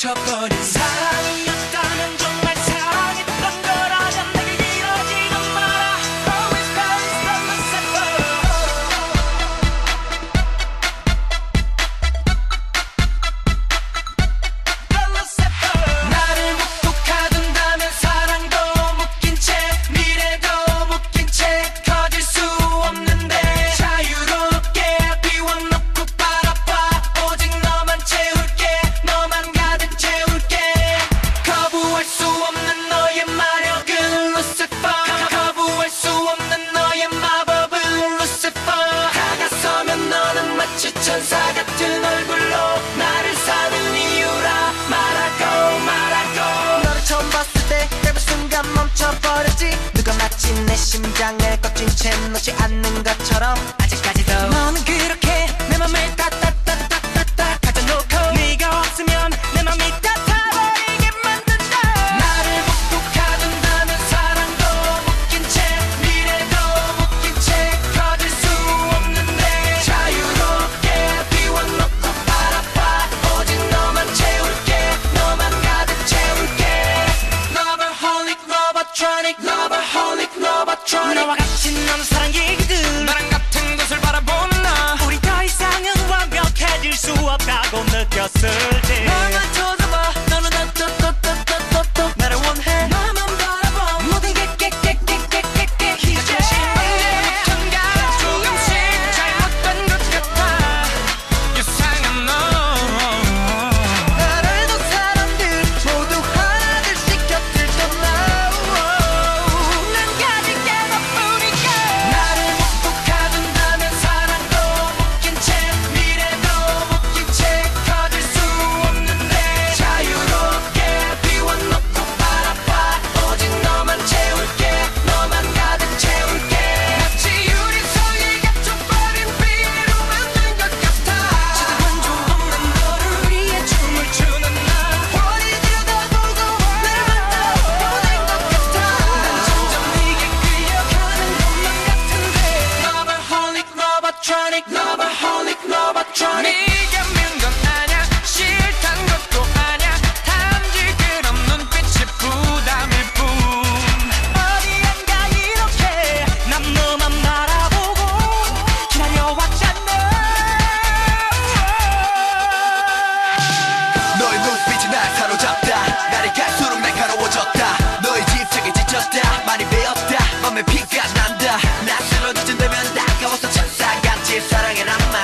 멈춰버린 사랑이었다면 정말 사랑했던 거라면 내게 이러지는 마라. Always Paris from the Lucifer. 나를 묵묵 가둔다면 사랑도 묶인 채 미래도 묶인 채 커질 수 없는데 자유롭게 비워놓고 바라봐. 오직 너만 채울게. 너만 가득 채울게. 거부할 수 없는 너의 마력은 Lucifer. 거부할 수 없는 너의 마법은 Lucifer. 다가서면 너는 마치 천사 같은 얼굴로 나를 사는 이유라 말하고 말하고. 너를 처음 봤을 때 짧은 순간 멈춰버렸지. 누가 마치 내 심장을 꺾인 채 놓지 않는 것처럼 아직까지도 너는 그렇게 내 맘을 따따따따따따 가져놓고 네가 없으면 내 맘이 따타버리게 만든다. 나를 묵묵 가둔다면 사랑도 묶인 채 미래도 묶인 채 커질 수 없는데 자유롭게 비워놓고 바라봐. 오직 너만 채울게. 너만 가득 채울게. Loverholic, Lovertronic, Loverholic, Lovertronic. 너와 같이 나눈 사랑 얘기들 나랑 같은 곳을 바라보는 나 우리 더 이상은 완벽해질 수 없다고 느꼈을 때 너만 쳐다봐. 너는 또 나를 원해. 너만 바라봐. 모든 게 깨깨깨깨깨깨 이제 언제부턴가 조금씩 잘못된 것 같아. 이상한 너. 나를 본 사람들 모두 하나둘씩 곁을 떠나. 난 가진 게 너뿐이니까. 나를 묵묵 가둔다면 사랑도 묶인 채 미래도 묶인 채 커질 수 없는데 자유롭게 비워놓고 바라봐. 오직 너만 채울게. 너만 가득 채울게. 마치 유리석에 갇혀버린 비로 만든 것 같아. 지금은 조금만 너를 위해 춤을 추는 나 훤히 들여다보고 나를 만나보낸 것 같아. 난 점점 네게 끌려가는 것만 같은데 Loverholic, Lovertronic, Loverholic, Lovertronic. 네가 미운 건 아냐 싫단 것도 아냐 단지 그런 눈빛이 부담일 뿐. 어디엔가 이렇게 난 너만 바라보고 기다려왔잖아. 너의 눈빛이 날 사로잡다. 날이 갈수록 날카로워졌다. 너의 집착에 지쳤다. 많이 배웠다. 맘에 피가 난다. 나 쓰러지면 다가와서 천사같이 사랑해란마.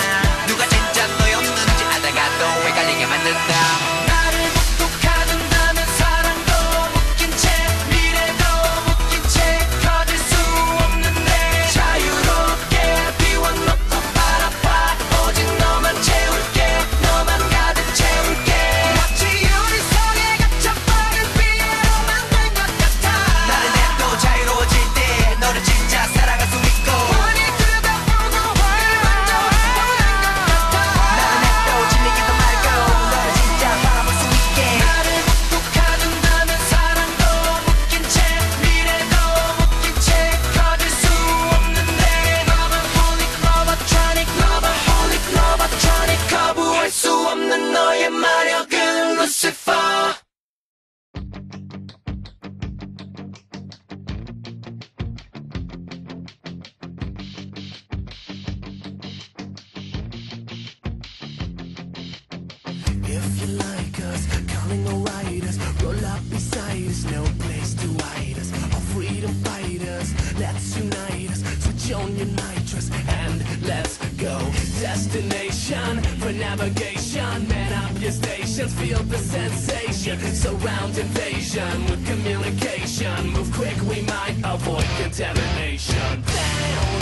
누가 진짜 너였는지 알다가도 헷갈리게 만든다. 나를 묵묵 가둔다면 사랑도 묶인 채 미래도 묶인 채 커질 수 없는데 자유롭게 비워놓고 바라봐. 오직 너만 채울게. 너만 가득 채울게. 마치 유리석에 갇혀버린 비로 만든 것 같아. 나를 내도 자유로워질 때 너를 진짜 사랑할 수 있고 훤히 들여다보고 나를 만져보낸 것 같아. 나를 내도 질리기도 말고 너를 진짜 바라볼 수 있게. 나를 묵묵 가둔다면 사랑도 묶인 채 미래도 묶인 채 커질 수 없는데 Loverholic, Lovertronic, Loverholic, Lovertronic. 거부할 수 없는 너의 마력은 Lucifer. If you like us, coming or ride us, roll up beside us, no place to hide us. Our freedom fighters, let's unite us. Switch on your nitrous and let's go. Destination for navigation. Man up your stations, feel the sensation. Surround invasion with communication. Move quick, we might avoid contamination. Down